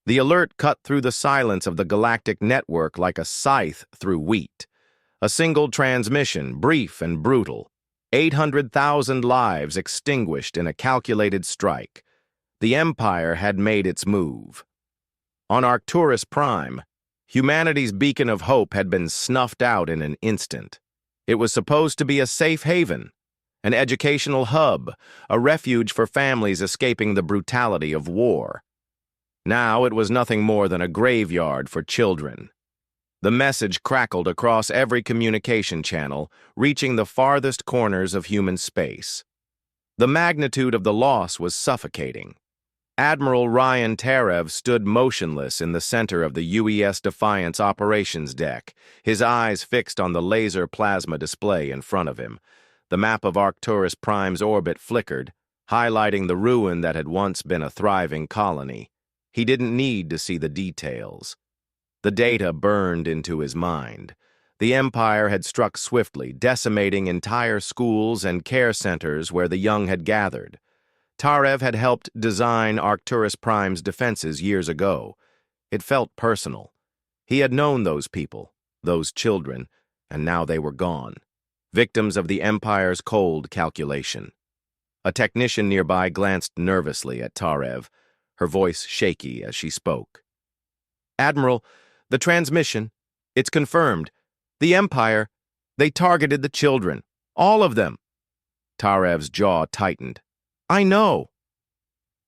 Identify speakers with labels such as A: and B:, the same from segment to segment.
A: The alert cut through the silence of the galactic network like a scythe through wheat. A single transmission, brief and brutal. 800,000 lives extinguished in a calculated strike. The Empire had made its move. On Arcturus Prime, humanity's beacon of hope had been snuffed out in an instant. It was supposed to be a safe haven, an educational hub, a refuge for families escaping the brutality of war. Now it was nothing more than a graveyard for children. The message crackled across every communication channel, reaching the farthest corners of human space. The magnitude of the loss was suffocating. Admiral Ryan Tarev stood motionless in the center of the UES Defiance operations deck, his eyes fixed on the laser plasma display in front of him. The map of Arcturus Prime's orbit flickered, highlighting the ruin that had once been a thriving colony. He didn't need to see the details. The data burned into his mind. The Empire had struck swiftly, decimating entire schools and care centers where the young had gathered. Tarev had helped design Arcturus Prime's defenses years ago. It felt personal. He had known those people, those children, and now they were gone, victims of the Empire's cold calculation. A technician nearby glanced nervously at Tarev, her voice shaky as she spoke. "Admiral, the transmission, it's confirmed. The Empire, they targeted the children. All of them." Tarev's jaw tightened. "I know."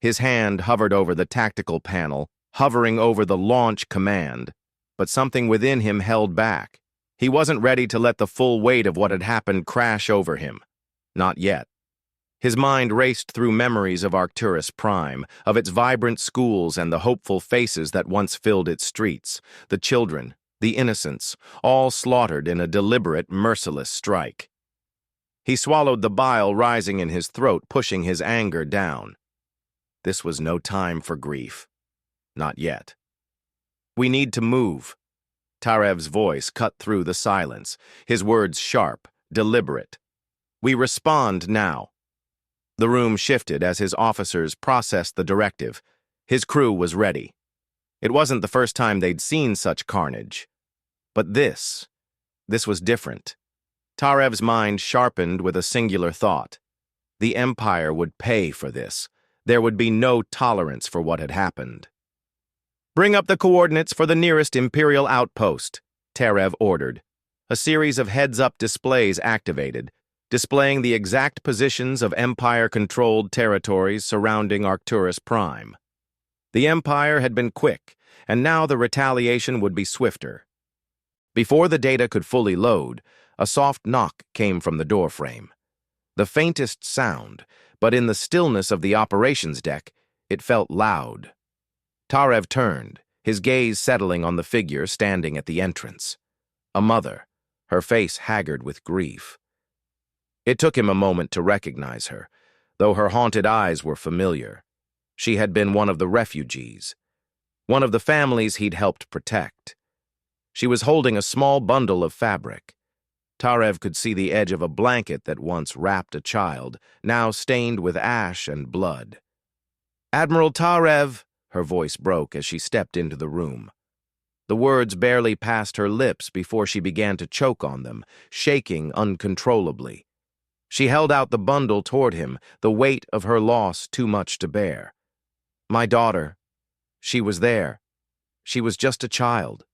A: His hand hovered over the tactical panel, hovering over the launch command, but something within him held back. He wasn't ready to let the full weight of what had happened crash over him. Not yet. His mind raced through memories of Arcturus Prime, of its vibrant schools and the hopeful faces that once filled its streets, the children, the innocents, all slaughtered in a deliberate, merciless strike. He swallowed the bile rising in his throat, pushing his anger down. This was no time for grief. Not yet. "We need to move." Tarev's voice cut through the silence, his words sharp, deliberate. "We respond now." The room shifted as his officers processed the directive. His crew was ready. It wasn't the first time they'd seen such carnage. But this was different. Tarev's mind sharpened with a singular thought. The Empire would pay for this. There would be no tolerance for what had happened. "Bring up the coordinates for the nearest Imperial outpost," Tarev ordered. A series of heads-up displays activated, displaying the exact positions of Empire-controlled territories surrounding Arcturus Prime. The Empire had been quick, and now the retaliation would be swifter. Before the data could fully load, a soft knock came from the doorframe. The faintest sound, but in the stillness of the operations deck, it felt loud. Tarev turned, his gaze settling on the figure standing at the entrance. A mother, her face haggard with grief. It took him a moment to recognize her, though her haunted eyes were familiar. She had been one of the refugees, one of the families he'd helped protect. She was holding a small bundle of fabric. Tarev could see the edge of a blanket that once wrapped a child, now stained with ash and blood. "Admiral Tarev," her voice broke as she stepped into the room. The words barely passed her lips before she began to choke on them, shaking uncontrollably. She held out the bundle toward him, the weight of her loss too much to bear. "My daughter. She was there. She was just a child."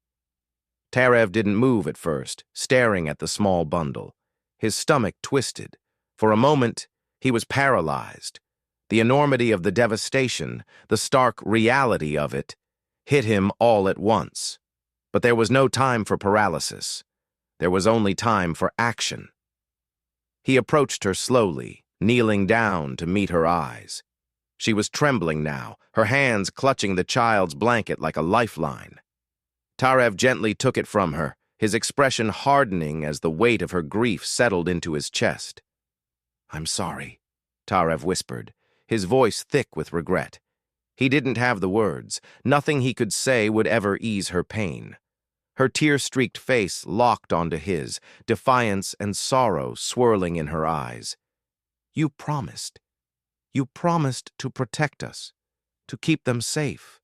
A: Tarev didn't move at first, staring at the small bundle. His stomach twisted. For a moment, he was paralyzed. The enormity of the devastation, the stark reality of it, hit him all at once. But there was no time for paralysis. There was only time for action. He approached her slowly, kneeling down to meet her eyes. She was trembling now, her hands clutching the child's blanket like a lifeline. Tarev gently took it from her, his expression hardening as the weight of her grief settled into his chest. "I'm sorry," Tarev whispered, his voice thick with regret. He didn't have the words. Nothing he could say would ever ease her pain. Her tear-streaked face locked onto his, defiance and sorrow swirling in her eyes. "You promised. You promised to protect us, to keep them safe."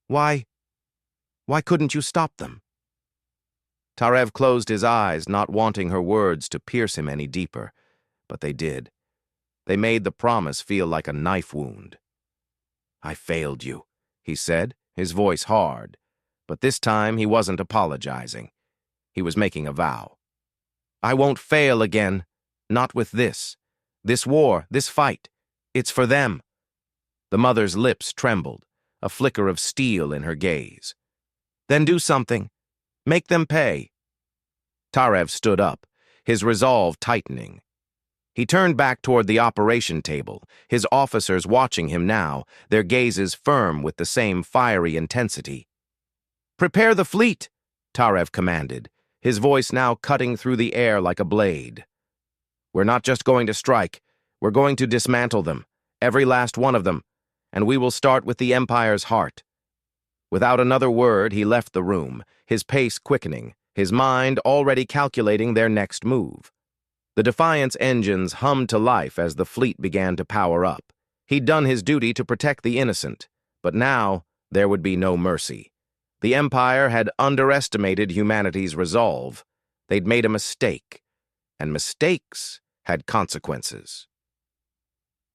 A: Why couldn't you stop them? Tarev closed his eyes, not wanting her words to pierce him any deeper, but they did. They made the promise feel like a knife wound. I failed you, he said, his voice hard, but this time he wasn't apologizing. He was making a vow. I won't fail again, not with this. This war, this fight, it's for them. The mother's lips trembled, a flicker of steel in her gaze. Then do something. Make them pay. Tarev stood up, his resolve tightening. He turned back toward the operation table, his officers watching him now, their gazes firm with the same fiery intensity. Prepare the fleet, Tarev commanded, his voice now cutting through the air like a blade. We're not just going to strike, we're going to dismantle them, every last one of them, and we will start with the Empire's heart. Without another word, he left the room, his pace quickening, his mind already calculating their next move. The Defiant's engines hummed to life as the fleet began to power up. He'd done his duty to protect the innocent, but now there would be no mercy. The Empire had underestimated humanity's resolve. They'd made a mistake, and mistakes had consequences.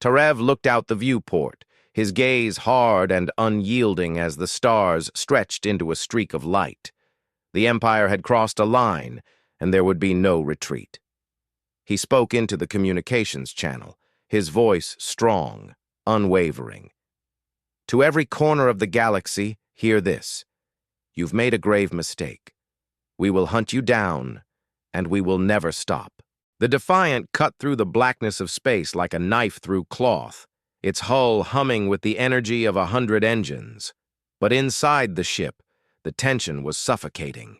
A: Tarev looked out the viewport, his gaze hard and unyielding as the stars stretched into a streak of light. The Empire had crossed a line, and there would be no retreat. He spoke into the communications channel, his voice strong, unwavering. To every corner of the galaxy, hear this. You've made a grave mistake. We will hunt you down, and we will never stop. The Defiant cut through the blackness of space like a knife through cloth, its hull humming with the energy of 100 engines. But inside the ship, the tension was suffocating.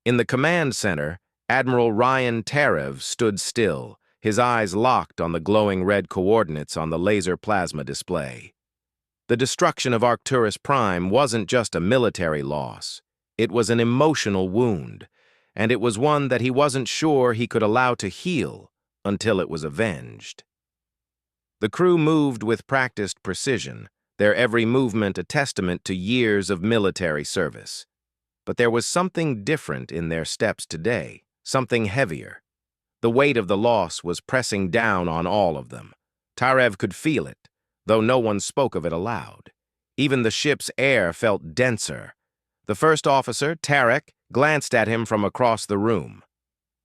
A: In the command center, Admiral Ryan Tarev stood still, his eyes locked on the glowing red coordinates on the laser plasma display. The destruction of Arcturus Prime wasn't just a military loss. It was an emotional wound, and it was one that he wasn't sure he could allow to heal until it was avenged. The crew moved with practiced precision, their every movement a testament to years of military service. But there was something different in their steps today, something heavier. The weight of the loss was pressing down on all of them. Tarev could feel it, though no one spoke of it aloud. Even the ship's air felt denser. The first officer, Tarek, glanced at him from across the room.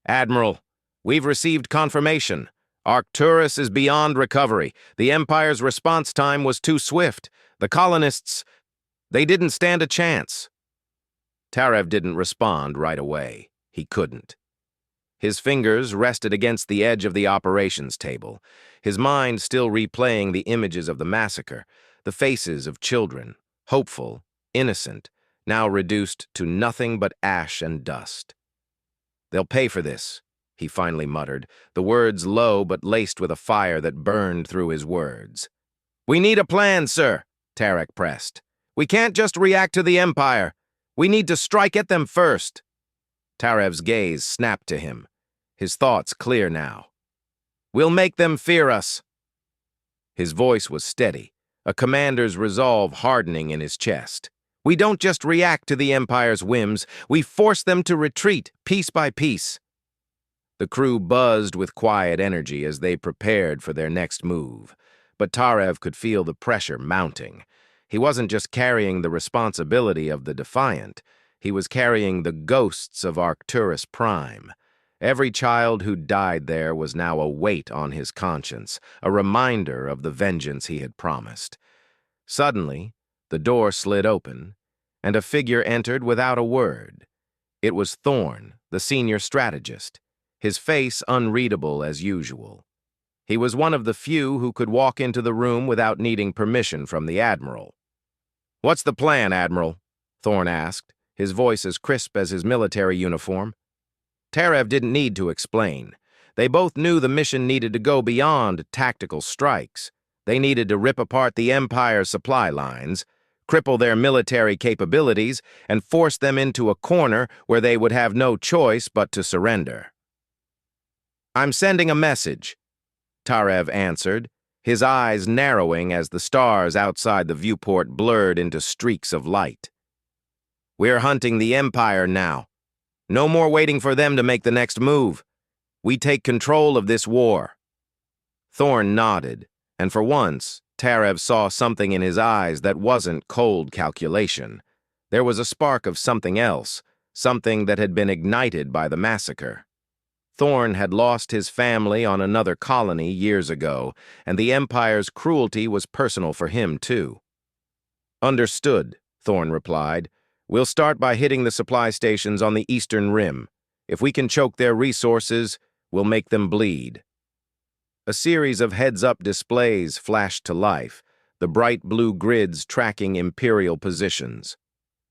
A: Admiral, we've received confirmation. Arcturus is beyond recovery. The Empire's response time was too swift. The colonists, they didn't stand a chance. Tarev didn't respond right away. He couldn't. His fingers rested against the edge of the operations table, his mind still replaying the images of the massacre, the faces of children, hopeful, innocent, now reduced to nothing but ash and dust. They'll pay for this, he finally muttered, the words low but laced with a fire that burned through his words. We need a plan, sir, Tarek pressed. We can't just react to the Empire. We need to strike at them first. Tarev's gaze snapped to him, his thoughts clear now. We'll make them fear us. His voice was steady, a commander's resolve hardening in his chest. We don't just react to the Empire's whims, we force them to retreat, piece by piece. The crew buzzed with quiet energy as they prepared for their next move, but Tarev could feel the pressure mounting. He wasn't just carrying the responsibility of the Defiant, he was carrying the ghosts of Arcturus Prime. Every child who died there was now a weight on his conscience, a reminder of the vengeance he had promised. Suddenly, the door slid open, and a figure entered without a word. It was Thorne, the senior strategist, his face unreadable as usual. He was one of the few who could walk into the room without needing permission from the Admiral. "What's the plan, Admiral?" Thorne asked, his voice as crisp as his military uniform. Tarev didn't need to explain. They both knew the mission needed to go beyond tactical strikes. They needed to rip apart the Empire's supply lines, cripple their military capabilities, and force them into a corner where they would have no choice but to surrender. "I'm sending a message," Tarev answered, his eyes narrowing as the stars outside the viewport blurred into streaks of light. "We're hunting the Empire now. No more waiting for them to make the next move. We take control of this war." Thorn nodded, and for once, Tarev saw something in his eyes that wasn't cold calculation. There was a spark of something else, something that had been ignited by the massacre. Thorn had lost his family on another colony years ago, and the Empire's cruelty was personal for him, too. "Understood," Thorn replied. "We'll start by hitting the supply stations on the eastern rim. If we can choke their resources, we'll make them bleed." A series of heads-up displays flashed to life, the bright blue grids tracking Imperial positions.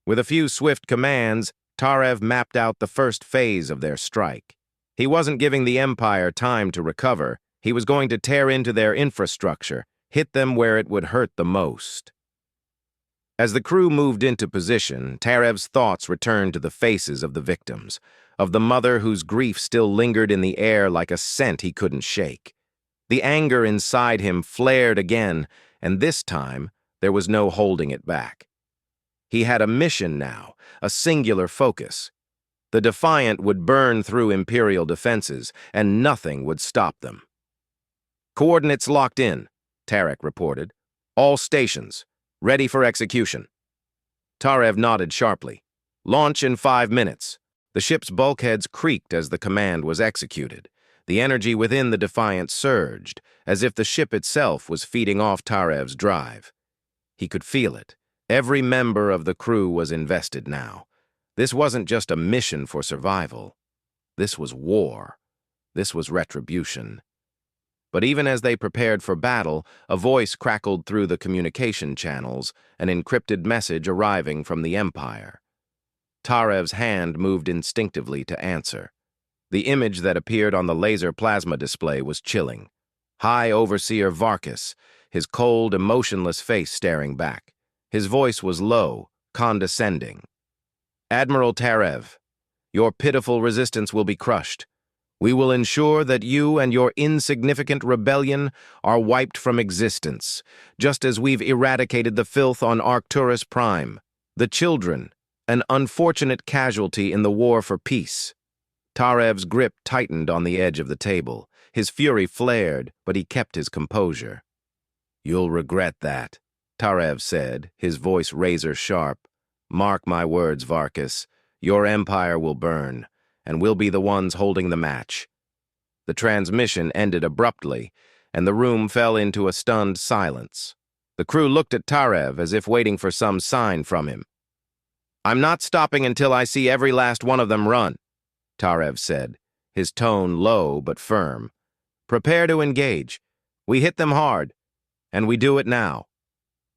A: With a few swift commands, Tarev mapped out the first phase of their strike. He wasn't giving the Empire time to recover. He was going to tear into their infrastructure, hit them where it would hurt the most. As the crew moved into position, Tarev's thoughts returned to the faces of the victims, of the mother whose grief still lingered in the air like a scent he couldn't shake. The anger inside him flared again, and this time there was no holding it back. He had a mission now, a singular focus. The Defiant would burn through Imperial defenses, and nothing would stop them. "Coordinates locked in," Tarek reported. "All stations, ready for execution." Tarev nodded sharply. "Launch in 5 minutes." The ship's bulkheads creaked as the command was executed. The energy within the Defiant surged, as if the ship itself was feeding off Tarev's drive. He could feel it. Every member of the crew was invested now. This wasn't just a mission for survival. This was war. This was retribution. But even as they prepared for battle, a voice crackled through the communication channels, an encrypted message arriving from the Empire. Tarev's hand moved instinctively to answer. The image that appeared on the laser plasma display was chilling. High Overseer Varkas, his cold, emotionless face staring back. His voice was low, condescending. "Admiral Tarev, your pitiful resistance will be crushed. We will ensure that you and your insignificant rebellion are wiped from existence, just as we've eradicated the filth on Arcturus Prime. The children, an unfortunate casualty in the war for peace." Tarev's grip tightened on the edge of the table. His fury flared, but he kept his composure. "You'll regret that," Tarev said, his voice razor-sharp. "Mark my words, Varkas. Your empire will burn, and we'll be the ones holding the match." The transmission ended abruptly, and the room fell into a stunned silence. The crew looked at Tarev as if waiting for some sign from him. "I'm not stopping until I see every last one of them run," Tarev said, his tone low but firm. "Prepare to engage. We hit them hard, and we do it now."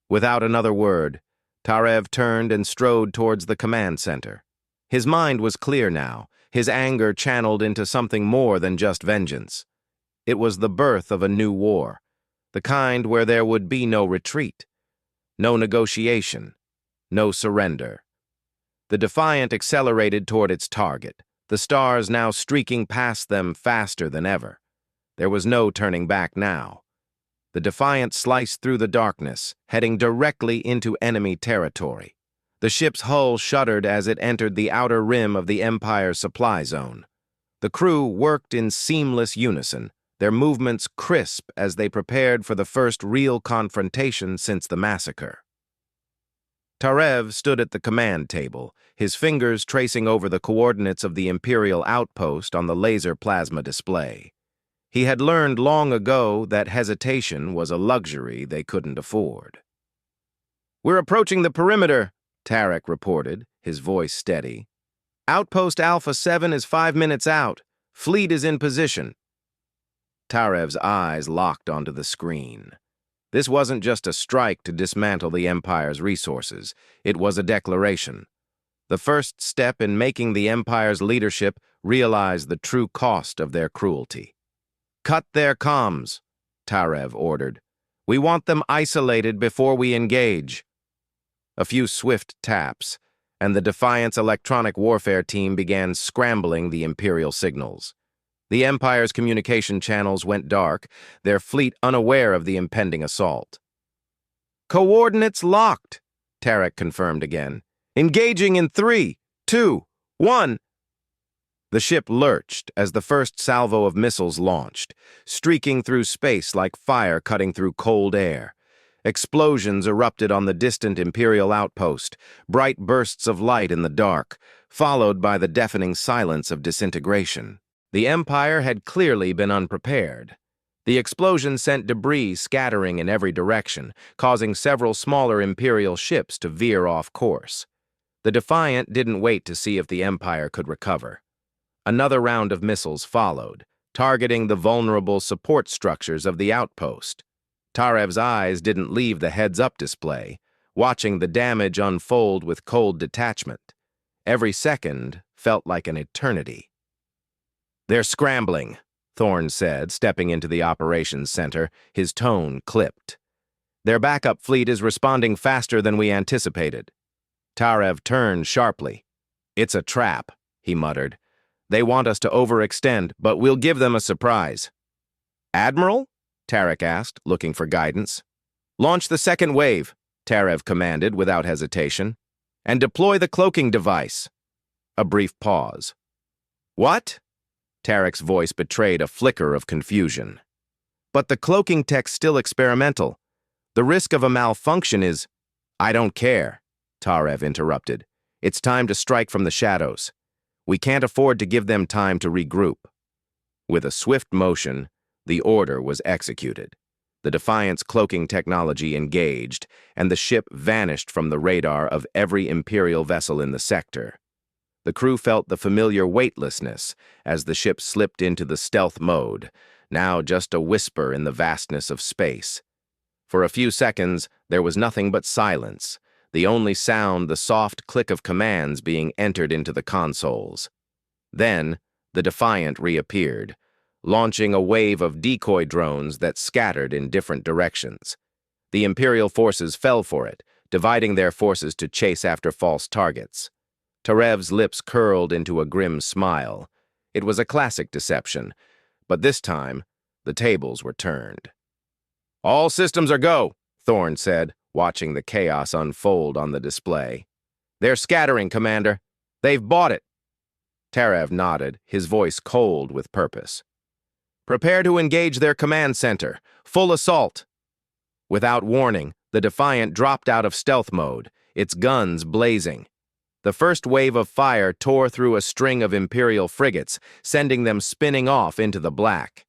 A: Without another word, Tarev turned and strode towards the command center. His mind was clear now, his anger channeled into something more than just vengeance. It was the birth of a new war, the kind where there would be no retreat, no negotiation, no surrender. The Defiant accelerated toward its target, the stars now streaking past them faster than ever. There was no turning back now. The Defiant sliced through the darkness, heading directly into enemy territory. The ship's hull shuddered as it entered the outer rim of the Empire's supply zone. The crew worked in seamless unison, their movements crisp as they prepared for the first real confrontation since the massacre. Tarev stood at the command table, his fingers tracing over the coordinates of the Imperial outpost on the laser plasma display. He had learned long ago that hesitation was a luxury they couldn't afford. "We're approaching the perimeter," Tarek reported, his voice steady. "Outpost Alpha 7 is 5 minutes out. Fleet is in position." Tarev's eyes locked onto the screen. This wasn't just a strike to dismantle the Empire's resources. It was a declaration. The first step in making the Empire's leadership realize the true cost of their cruelty. "Cut their comms," Tarev ordered. "We want them isolated before we engage." A few swift taps, and the Defiant's electronic warfare team began scrambling the Imperial signals. The Empire's communication channels went dark, their fleet unaware of the impending assault. "Coordinates locked," Tarek confirmed again. "Engaging in 3, 2, 1. The ship lurched as the first salvo of missiles launched, streaking through space like fire cutting through cold air. Explosions erupted on the distant Imperial outpost, bright bursts of light in the dark, followed by the deafening silence of disintegration. The Empire had clearly been unprepared. The explosion sent debris scattering in every direction, causing several smaller Imperial ships to veer off course. The Defiant didn't wait to see if the Empire could recover. Another round of missiles followed, targeting the vulnerable support structures of the outpost. Tarev's eyes didn't leave the heads-up display, watching the damage unfold with cold detachment. Every second felt like an eternity. "They're scrambling," Thorne said, stepping into the operations center, his tone clipped. "Their backup fleet is responding faster than we anticipated." Tarev turned sharply. "It's a trap," he muttered. "They want us to overextend, but we'll give them a surprise." "Admiral?" Tarek asked, looking for guidance. "Launch the second wave," Tarev commanded without hesitation, "and deploy the cloaking device." A brief pause. "What?" Tarek's voice betrayed a flicker of confusion. "But the cloaking tech's still experimental. The risk of a malfunction is—" "I don't care," Tarev interrupted. "It's time to strike from the shadows. We can't afford to give them time to regroup." With a swift motion, the order was executed. The Defiant's cloaking technology engaged, and the ship vanished from the radar of every Imperial vessel in the sector. The crew felt the familiar weightlessness as the ship slipped into the stealth mode, now just a whisper in the vastness of space. For a few seconds, there was nothing but silence, the only sound the soft click of commands being entered into the consoles. Then, the Defiant reappeared, launching a wave of decoy drones that scattered in different directions. The Imperial forces fell for it, dividing their forces to chase after false targets. Tarev's lips curled into a grim smile. It was a classic deception, but this time, the tables were turned. "All systems are go," Thorne said, watching the chaos unfold on the display. "They're scattering, Commander. They've bought it." Tarev nodded, his voice cold with purpose. "Prepare to engage their command center. Full assault." Without warning, the Defiant dropped out of stealth mode, its guns blazing. The first wave of fire tore through a string of Imperial frigates, sending them spinning off into the black.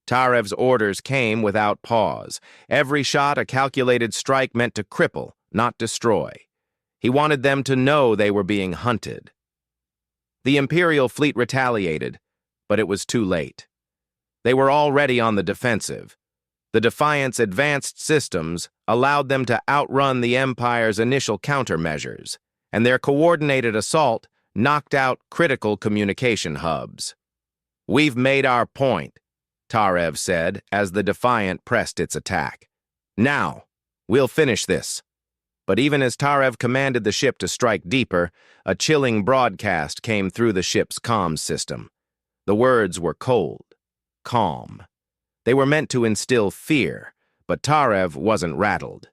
A: Tarev's orders came without pause. Every shot a calculated strike meant to cripple, not destroy. He wanted them to know they were being hunted. The Imperial fleet retaliated, but it was too late. They were already on the defensive. The Defiant's advanced systems allowed them to outrun the Empire's initial countermeasures, and their coordinated assault knocked out critical communication hubs. "We've made our point," Tarev said as the Defiant pressed its attack. "Now, we'll finish this." But even as Tarev commanded the ship to strike deeper, a chilling broadcast came through the ship's comms system. The words were cold, calm. They were meant to instill fear, but Tarev wasn't rattled.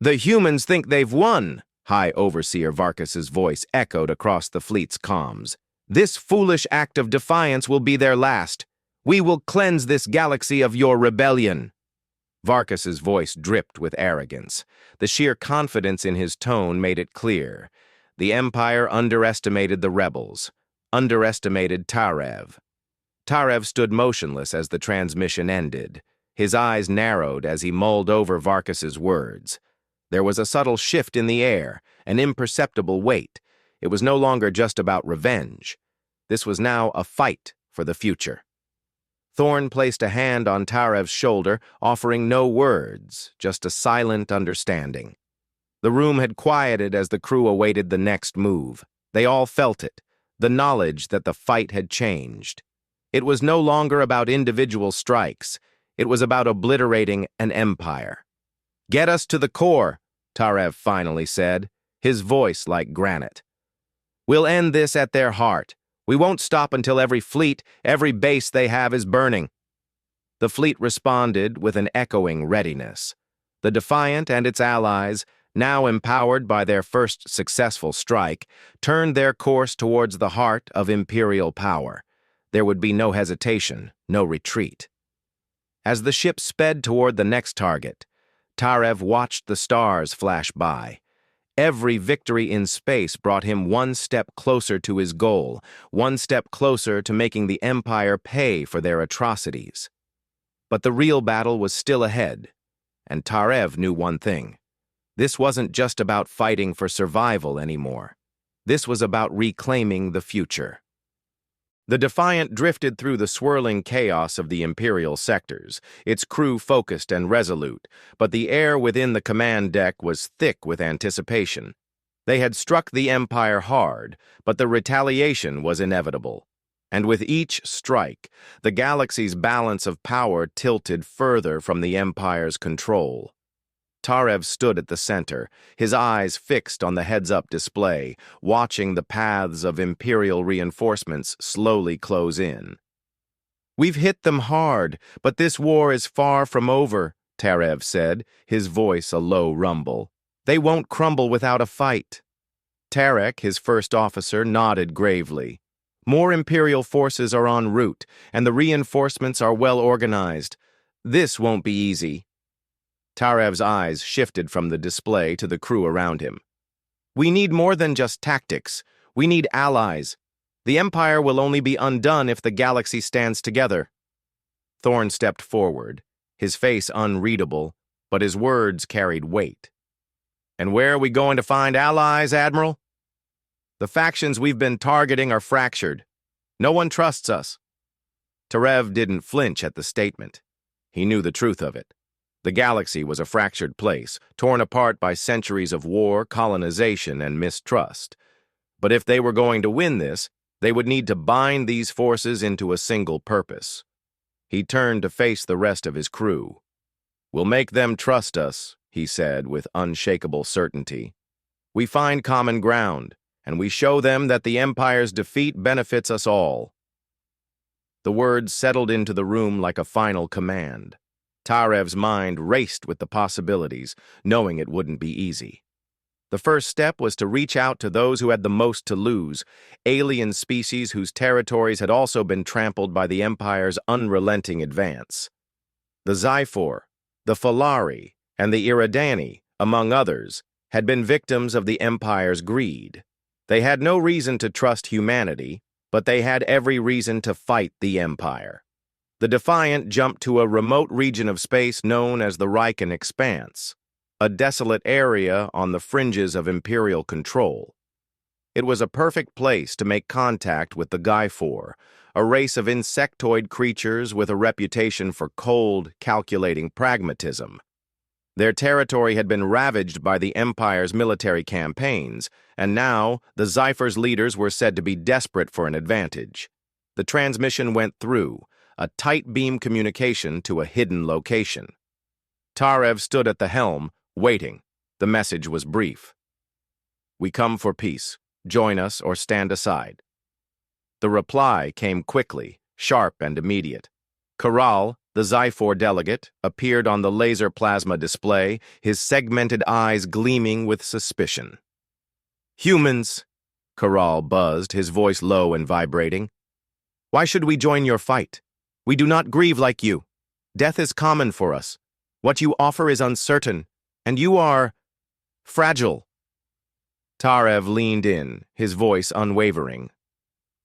A: "The humans think they've won," High Overseer Varkus's voice echoed across the fleet's comms. "This foolish act of defiance will be their last. We will cleanse this galaxy of your rebellion." Varkus's voice dripped with arrogance. The sheer confidence in his tone made it clear. The Empire underestimated the rebels, underestimated Tarev. Tarev stood motionless as the transmission ended. His eyes narrowed as he mulled over Varkus's words. There was a subtle shift in the air, an imperceptible weight. It was no longer just about revenge. This was now a fight for the future. Thorne placed a hand on Tarev's shoulder, offering no words, just a silent understanding. The room had quieted as the crew awaited the next move. They all felt it, the knowledge that the fight had changed. It was no longer about individual strikes. It was about obliterating an empire. "Get us to the core," Tarev finally said, his voice like granite. "We'll end this at their heart, We won't stop until every fleet, every base they have is burning." The fleet responded with an echoing readiness. The Defiant and its allies, now empowered by their first successful strike, turned their course towards the heart of Imperial power. There would be no hesitation, no retreat. As the ship sped toward the next target, Tarev watched the stars flash by. Every victory in space brought him one step closer to his goal, one step closer to making the Empire pay for their atrocities. But the real battle was still ahead, and Tarev knew one thing. This wasn't just about fighting for survival anymore. This was about reclaiming the future. The Defiant drifted through the swirling chaos of the Imperial sectors, its crew focused and resolute, but the air within the command deck was thick with anticipation. They had struck the Empire hard, but the retaliation was inevitable. And with each strike, the galaxy's balance of power tilted further from the Empire's control. Tarev stood at the center, his eyes fixed on the heads-up display, watching the paths of Imperial reinforcements slowly close in. "We've hit them hard, but this war is far from over," Tarev said, his voice a low rumble. "They won't crumble without a fight." Tarek, his first officer, nodded gravely. "More Imperial forces are en route, and the reinforcements are well organized. This won't be easy." Tarev's eyes shifted from the display to the crew around him. "We need more than just tactics. We need allies. The Empire will only be undone if the galaxy stands together." Thorn stepped forward, his face unreadable, but his words carried weight. "And where are we going to find allies, Admiral?" "The factions we've been targeting are fractured. No one trusts us." Tarev didn't flinch at the statement. He knew the truth of it. The galaxy was a fractured place, torn apart by centuries of war, colonization, and mistrust. But if they were going to win this, they would need to bind these forces into a single purpose. He turned to face the rest of his crew. "We'll make them trust us," he said with unshakable certainty. "We find common ground, and we show them that the Empire's defeat benefits us all." The words settled into the room like a final command. Tarev's mind raced with the possibilities, knowing it wouldn't be easy. The first step was to reach out to those who had the most to lose, alien species whose territories had also been trampled by the Empire's unrelenting advance. The Zyphor, the Falari, and the Iridani, among others, had been victims of the Empire's greed. They had no reason to trust humanity, but they had every reason to fight the Empire. The Defiant jumped to a remote region of space known as the Riken Expanse, a desolate area on the fringes of Imperial control. It was a perfect place to make contact with the Zyphor, a race of insectoid creatures with a reputation for cold, calculating pragmatism. Their territory had been ravaged by the Empire's military campaigns, and now the Zyphor's leaders were said to be desperate for an advantage. The transmission went through, a tight beam communication to a hidden location. Tarev stood at the helm, waiting. The message was brief. "We come for peace. Join us or stand aside." The reply came quickly, sharp and immediate. Corral, the Zyphor delegate, appeared on the laser plasma display, his segmented eyes gleaming with suspicion. "Humans," Corral buzzed, his voice low and vibrating. "Why should we join your fight? We do not grieve like you. Death is common for us. What you offer is uncertain, and you are fragile." Tarev leaned in, his voice unwavering.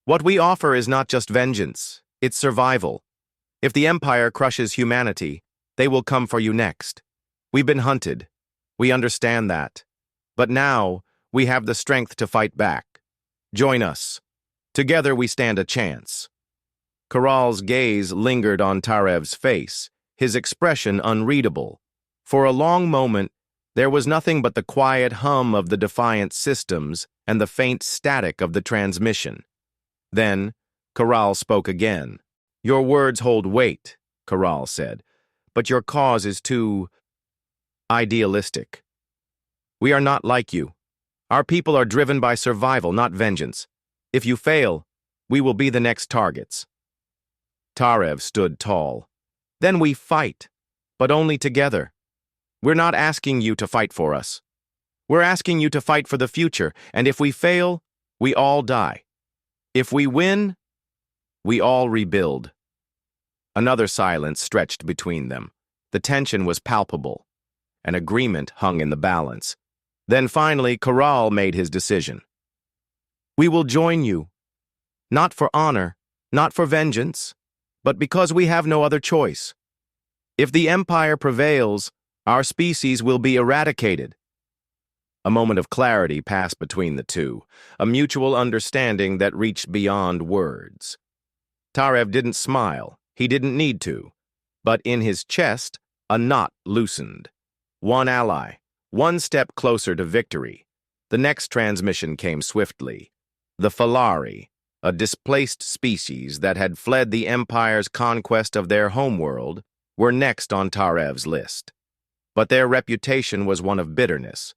A: "What we offer is not just vengeance, it's survival. If the Empire crushes humanity, they will come for you next. We've been hunted. We understand that. But now, we have the strength to fight back. Join us. Together we stand a chance." Corral's gaze lingered on Tarev's face, his expression unreadable. For a long moment, there was nothing but the quiet hum of the Defiant systems and the faint static of the transmission. Then, Corral spoke again. "Your words hold weight," Corral said, "but your cause is too idealistic. We are not like you. Our people are driven by survival, not vengeance. If you fail, We will be the next targets. Tarev stood tall. Then we fight, but only together. We're not asking you to fight for us. We're asking you to fight for the future, and if we fail, we all die. If we win, we all rebuild. Another silence stretched between them. The tension was palpable. An agreement hung in the balance. Then finally, Corral made his decision. We will join you, not for honor, not for vengeance, but because we have no other choice. If the Empire prevails, our species will be eradicated. A moment of clarity passed between the two, a mutual understanding that reached beyond words. Tarev didn't smile. He didn't need to. But in his chest, a knot loosened. One ally, one step closer to victory. The next transmission came swiftly. The Falari, a displaced species that had fled the Empire's conquest of their homeworld, were next on Tarev's list. But their reputation was one of bitterness.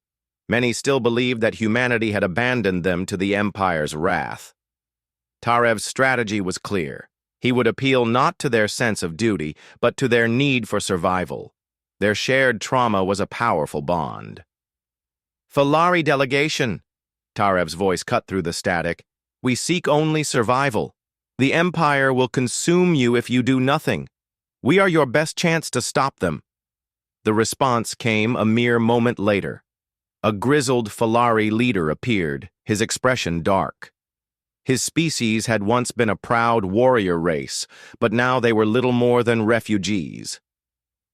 A: Many still believed that humanity had abandoned them to the Empire's wrath. Tarev's strategy was clear. He would appeal not to their sense of duty, but to their need for survival. Their shared trauma was a powerful bond. Falari delegation, Tarev's voice cut through the static. We seek only survival. The Empire will consume you if you do nothing. We are your best chance to stop them. The response came a mere moment later. A grizzled Falari leader appeared, his expression dark. His species had once been a proud warrior race, but now they were little more than refugees.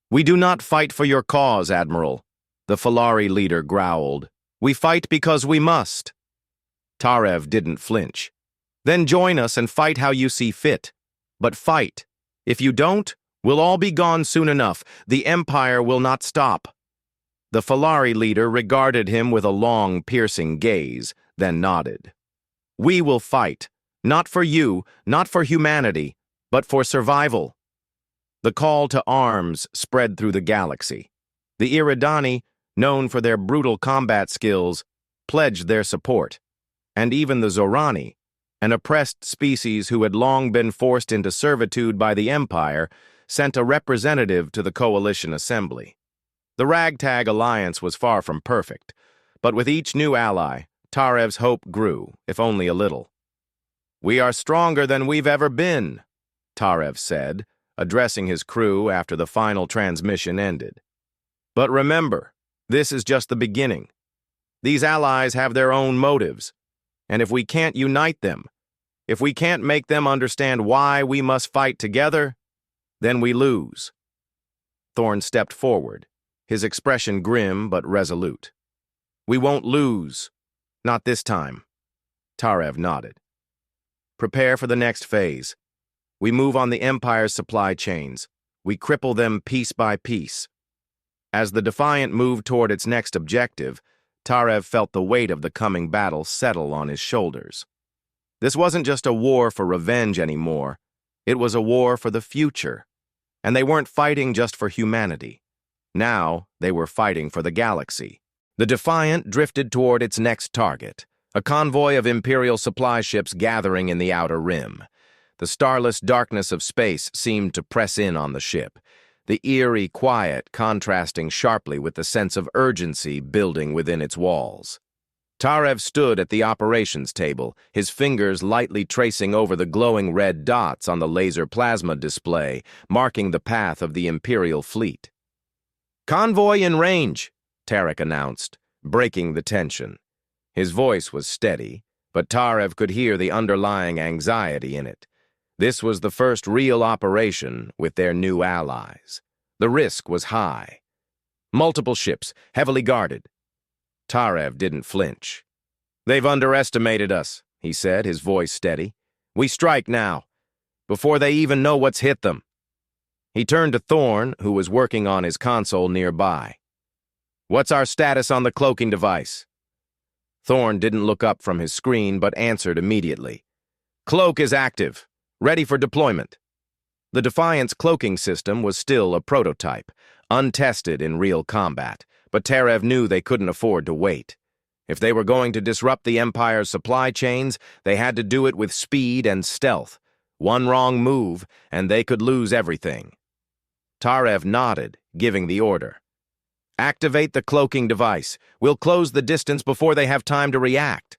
A: We do not fight for your cause, Admiral, the Falari leader growled. We fight because we must. Tarev didn't flinch. Then join us and fight how you see fit. But fight. If you don't, we'll all be gone soon enough. The Empire will not stop. The Falari leader regarded him with a long, piercing gaze, then nodded. We will fight, not for you, not for humanity, but for survival. The call to arms spread through the galaxy. The Iridani, known for their brutal combat skills, pledged their support. And even the Zorani, an oppressed species who had long been forced into servitude by the Empire, sent a representative to the Coalition Assembly. The ragtag alliance was far from perfect, but with each new ally, Tarev's hope grew, if only a little. We are stronger than we've ever been, Tarev said, addressing his crew after the final transmission ended. But remember, this is just the beginning. These allies have their own motives, and if we can't unite them, if we can't make them understand why we must fight together, then we lose. Thorn stepped forward, his expression grim but resolute. We won't lose. Not this time. Tarev nodded. Prepare for the next phase. We move on the Empire's supply chains. We cripple them piece by piece. As the Defiant moved toward its next objective, Tarev felt the weight of the coming battle settle on his shoulders. This wasn't just a war for revenge anymore. It was a war for the future. And they weren't fighting just for humanity. Now, they were fighting for the galaxy. The Defiant drifted toward its next target, a convoy of Imperial supply ships gathering in the outer rim. The starless darkness of space seemed to press in on the ship, the eerie quiet contrasting sharply with the sense of urgency building within its walls. Tarev stood at the operations table, his fingers lightly tracing over the glowing red dots on the laser plasma display, marking the path of the Imperial fleet. Convoy in range, Tarek announced, breaking the tension. His voice was steady, but Tarev could hear the underlying anxiety in it. This was the first real operation with their new allies. The risk was high. Multiple ships, heavily guarded. Tarev didn't flinch. They've underestimated us, he said, his voice steady. We strike now, before they even know what's hit them. He turned to Thorn, who was working on his console nearby. What's our status on the cloaking device? Thorn didn't look up from his screen, but answered immediately. Cloak is active, ready for deployment. The Defiant's cloaking system was still a prototype, untested in real combat, but Tarev knew they couldn't afford to wait. If they were going to disrupt the Empire's supply chains, they had to do it with speed and stealth. One wrong move, and they could lose everything. Tarev nodded, giving the order. Activate the cloaking device. We'll close the distance before they have time to react.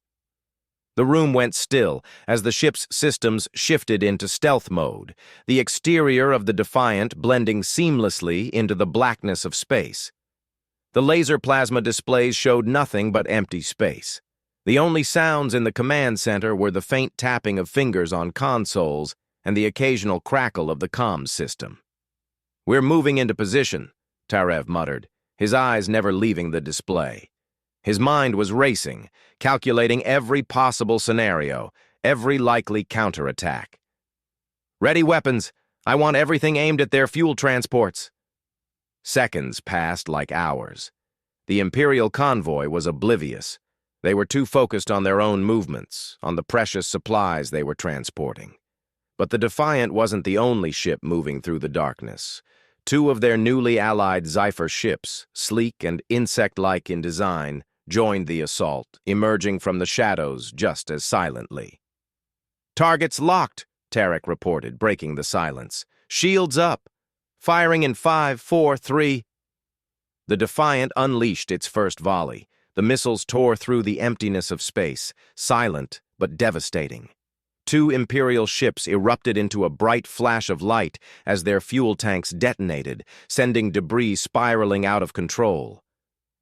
A: The room went still as the ship's systems shifted into stealth mode, the exterior of the Defiant blending seamlessly into the blackness of space. The laser plasma displays showed nothing but empty space. The only sounds in the command center were the faint tapping of fingers on consoles and the occasional crackle of the comms system. "We're moving into position," Tarev muttered, his eyes never leaving the display. His mind was racing, calculating every possible scenario, every likely counterattack. "Ready weapons. I want everything aimed at their fuel transports." Seconds passed like hours. The Imperial convoy was oblivious. They were too focused on their own movements, on the precious supplies they were transporting. But the Defiant wasn't the only ship moving through the darkness. Two of their newly allied Zephyr ships, sleek and insect-like in design, joined the assault, emerging from the shadows just as silently. "Targets locked," Tarek reported, breaking the silence. "Shields up. Firing in 5, 4, 3. The Defiant unleashed its first volley. The missiles tore through the emptiness of space, silent but devastating. Two Imperial ships erupted into a bright flash of light as their fuel tanks detonated, sending debris spiraling out of control.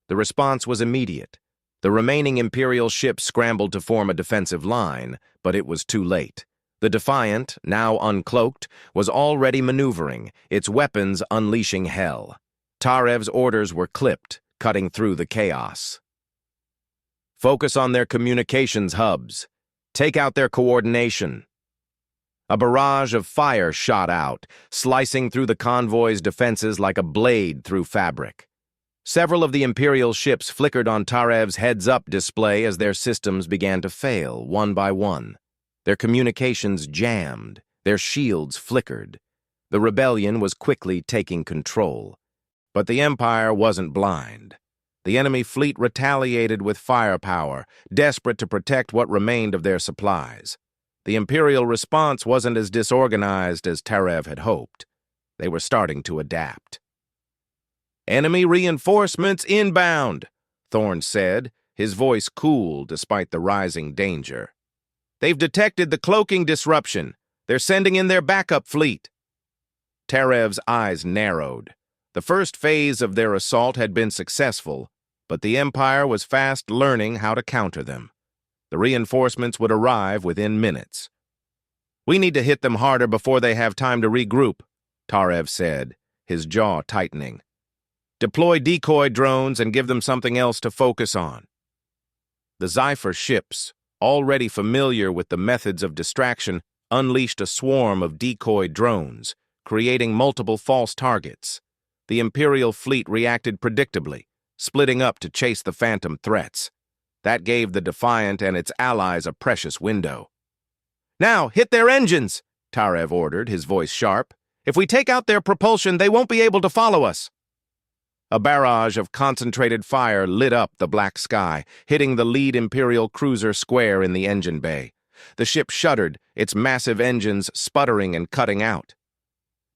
A: The response was immediate. The remaining Imperial ships scrambled to form a defensive line, but it was too late. The Defiant, now uncloaked, was already maneuvering, its weapons unleashing hell. Tarev's orders were clipped, cutting through the chaos. "Focus on their communications hubs. Take out their coordination." A barrage of fire shot out, slicing through the convoy's defenses like a blade through fabric. Several of the Imperial ships flickered on Tarev's heads-up display as their systems began to fail, one by one. Their communications jammed, their shields flickered. The rebellion was quickly taking control. But the Empire wasn't blind. The enemy fleet retaliated with firepower, desperate to protect what remained of their supplies. The Imperial response wasn't as disorganized as Tarev had hoped. They were starting to adapt. "Enemy reinforcements inbound," Thorne said, his voice cool despite the rising danger. "They've detected the cloaking disruption. They're sending in their backup fleet." Tarev's eyes narrowed. The first phase of their assault had been successful, but the Empire was fast learning how to counter them. The reinforcements would arrive within minutes. "We need to hit them harder before they have time to regroup," Tarev said, his jaw tightening. "Deploy decoy drones and give them something else to focus on." The Zephyr ships, already familiar with the methods of distraction, unleashed a swarm of decoy drones, creating multiple false targets. The Imperial fleet reacted predictably, splitting up to chase the phantom threats. That gave the Defiant and its allies a precious window. "Now, hit their engines," Tarev ordered, his voice sharp. "If we take out their propulsion, they won't be able to follow us." A barrage of concentrated fire lit up the black sky, hitting the lead Imperial cruiser square in the engine bay. The ship shuddered, its massive engines sputtering and cutting out.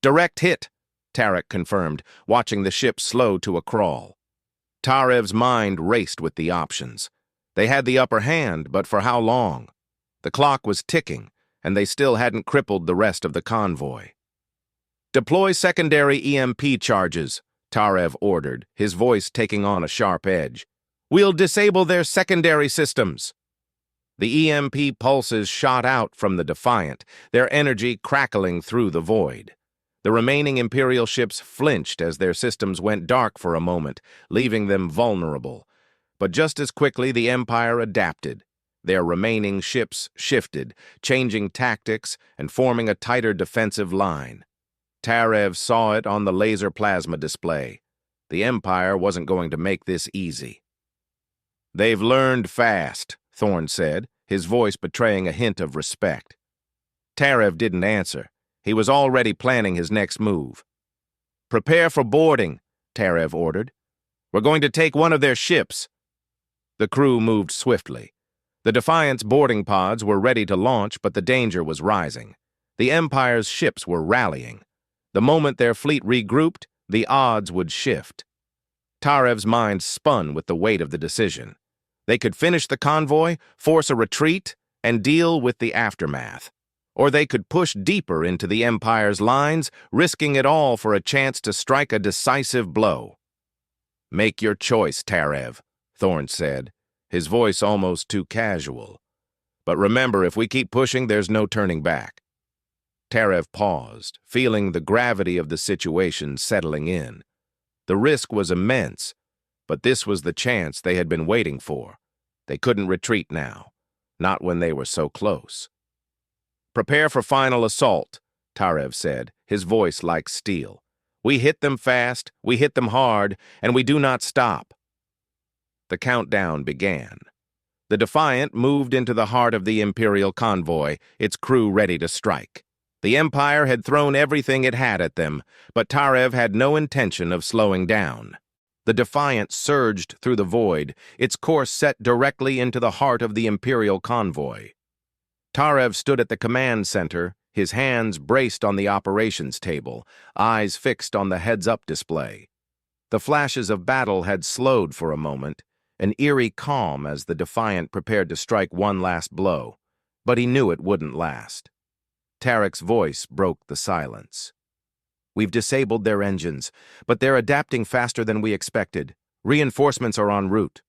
A: "Direct hit," Tarek confirmed, watching the ship slow to a crawl. Tarev's mind raced with the options. They had the upper hand, but for how long? The clock was ticking, and they still hadn't crippled the rest of the convoy. "Deploy secondary EMP charges," Tarev ordered, his voice taking on a sharp edge. "We'll disable their secondary systems." The EMP pulses shot out from the Defiant, their energy crackling through the void. The remaining Imperial ships flinched as their systems went dark for a moment, leaving them vulnerable. But just as quickly the Empire adapted. Their remaining ships shifted, changing tactics and forming a tighter defensive line. Tarev saw it on the laser plasma display. The Empire wasn't going to make this easy. "They've learned fast," Thorne said, his voice betraying a hint of respect. Tarev didn't answer. He was already planning his next move. "Prepare for boarding," Tarev ordered. "We're going to take one of their ships." The crew moved swiftly. The Defiant's boarding pods were ready to launch, but the danger was rising. The Empire's ships were rallying. The moment their fleet regrouped, the odds would shift. Tarev's mind spun with the weight of the decision. They could finish the convoy, force a retreat, and deal with the aftermath. Or they could push deeper into the Empire's lines, risking it all for a chance to strike a decisive blow. "Make your choice, Tarev," Thorne said, his voice almost too casual. "But remember, if we keep pushing, there's no turning back." Tarev paused, feeling the gravity of the situation settling in. The risk was immense, but this was the chance they had been waiting for. They couldn't retreat now, not when they were so close. "Prepare for final assault," Tarev said, his voice like steel. "We hit them fast, we hit them hard, and we do not stop." The countdown began. The Defiant moved into the heart of the Imperial convoy, its crew ready to strike. The Empire had thrown everything it had at them, but Tarev had no intention of slowing down. The Defiant surged through the void, its course set directly into the heart of the Imperial convoy. Tarev stood at the command center, his hands braced on the operations table, eyes fixed on the heads-up display. The flashes of battle had slowed for a moment, an eerie calm as the Defiant prepared to strike one last blow, but he knew it wouldn't last. Tarek's voice broke the silence. "We've disabled their engines, but they're adapting faster than we expected. Reinforcements are en route."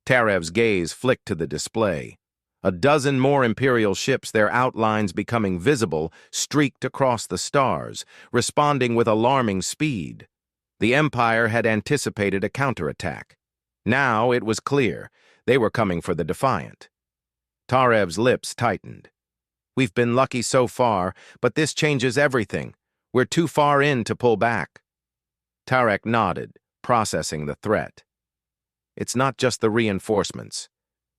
A: Tarev's gaze flicked to the display. A dozen more Imperial ships, their outlines becoming visible, streaked across the stars, responding with alarming speed. The Empire had anticipated a counterattack. Now it was clear they were coming for the Defiant. Tarev's lips tightened. "We've been lucky so far, but this changes everything. We're too far in to pull back." Tarek nodded, processing the threat. "It's not just the reinforcements.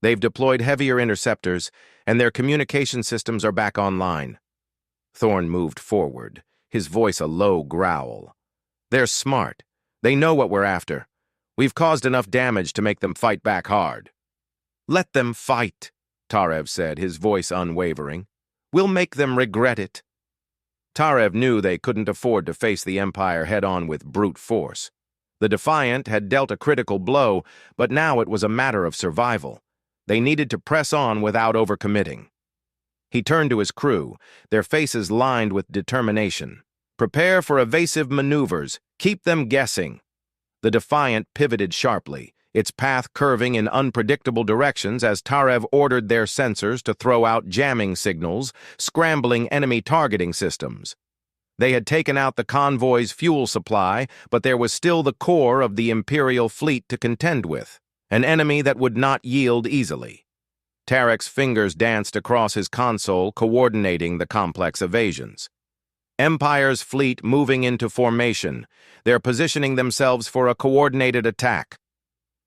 A: They've deployed heavier interceptors, and their communication systems are back online." Thorne moved forward, his voice a low growl. "They're smart. They know what we're after. We've caused enough damage to make them fight back hard." "Let them fight," Tarev said, his voice unwavering. "We'll make them regret it." Tarev knew they couldn't afford to face the Empire head-on with brute force. The Defiant had dealt a critical blow, but now it was a matter of survival. They needed to press on without overcommitting. He turned to his crew, their faces lined with determination. "Prepare for evasive maneuvers. Keep them guessing." The Defiant pivoted sharply, its path curving in unpredictable directions as Tarev ordered their sensors to throw out jamming signals, scrambling enemy targeting systems. They had taken out the convoy's fuel supply, but there was still the core of the Imperial fleet to contend with, an enemy that would not yield easily. Tarek's fingers danced across his console, coordinating the complex evasions. Empire's fleet moving into formation. They're positioning themselves for a coordinated attack.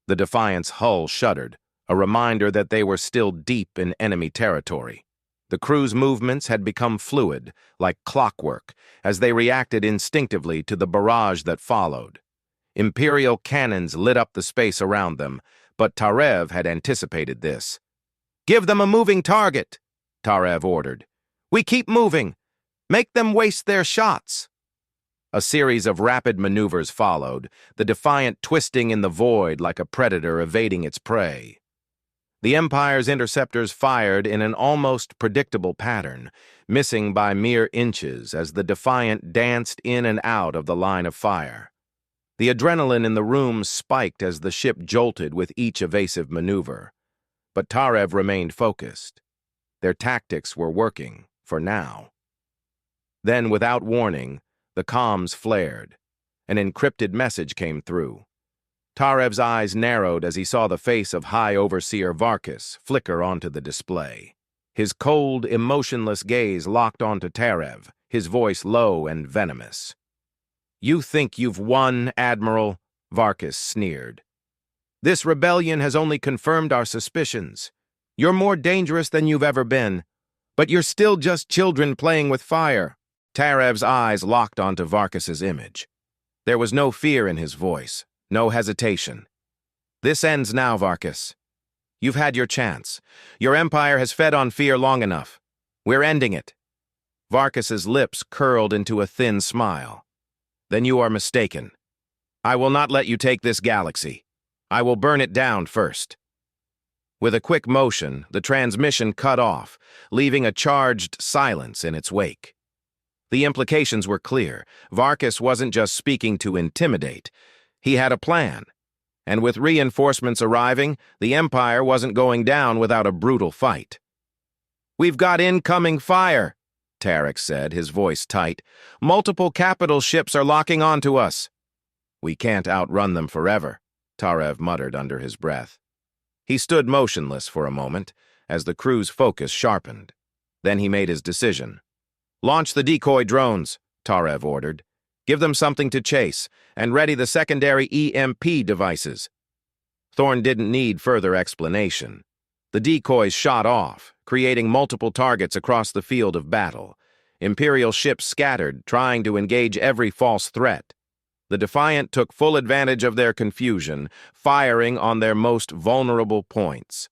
A: The Defiant's hull shuddered, a reminder that they were still deep in enemy territory. The crew's movements had become fluid, like clockwork, as they reacted instinctively to the barrage that followed. Imperial cannons lit up the space around them, but Tarev had anticipated this. "Give them a moving target," Tarev ordered. "We keep moving. Make them waste their shots." A series of rapid maneuvers followed, the Defiant twisting in the void like a predator evading its prey. The Empire's interceptors fired in an almost predictable pattern, missing by mere inches as the Defiant danced in and out of the line of fire. The adrenaline in the room spiked as the ship jolted with each evasive maneuver. But Tarev remained focused. Their tactics were working, for now. Then, without warning, the comms flared. An encrypted message came through. Tarev's eyes narrowed as he saw the face of High Overseer Varkas flicker onto the display. His cold, emotionless gaze locked onto Tarev, his voice low and venomous. "You think you've won, Admiral?" Varkas sneered. "This rebellion has only confirmed our suspicions. You're more dangerous than you've ever been, but you're still just children playing with fire." Tarev's eyes locked onto Varkas's image. There was no fear in his voice, no hesitation. "This ends now, Varkas. You've had your chance. Your empire has fed on fear long enough. We're ending it." Varkus's lips curled into a thin smile. "Then you are mistaken. I will not let you take this galaxy. I will burn it down first." With a quick motion, the transmission cut off, leaving a charged silence in its wake. The implications were clear. Varkus wasn't just speaking to intimidate. He had a plan. And with reinforcements arriving, the Empire wasn't going down without a brutal fight. "We've got incoming fire," Tarek said, his voice tight. "Multiple capital ships are locking onto us." "We can't outrun them forever," Tarev muttered under his breath. He stood motionless for a moment, as the crew's focus sharpened. Then he made his decision. "Launch the decoy drones," Tarev ordered. "Give them something to chase, and ready the secondary EMP devices." Thorn didn't need further explanation. The decoys shot off, creating multiple targets across the field of battle. Imperial ships scattered, trying to engage every false threat. The Defiant took full advantage of their confusion, firing on their most vulnerable points.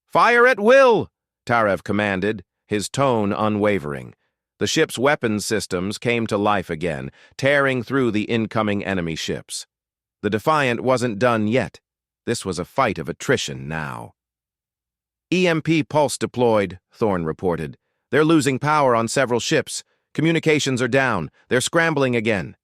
A: "Fire at will!" Tarev commanded, his tone unwavering. The ship's weapons systems came to life again, tearing through the incoming enemy ships. The Defiant wasn't done yet. This was a fight of attrition now. "EMP pulse deployed," Thorn reported. "They're losing power on several ships. Communications are down. They're scrambling again."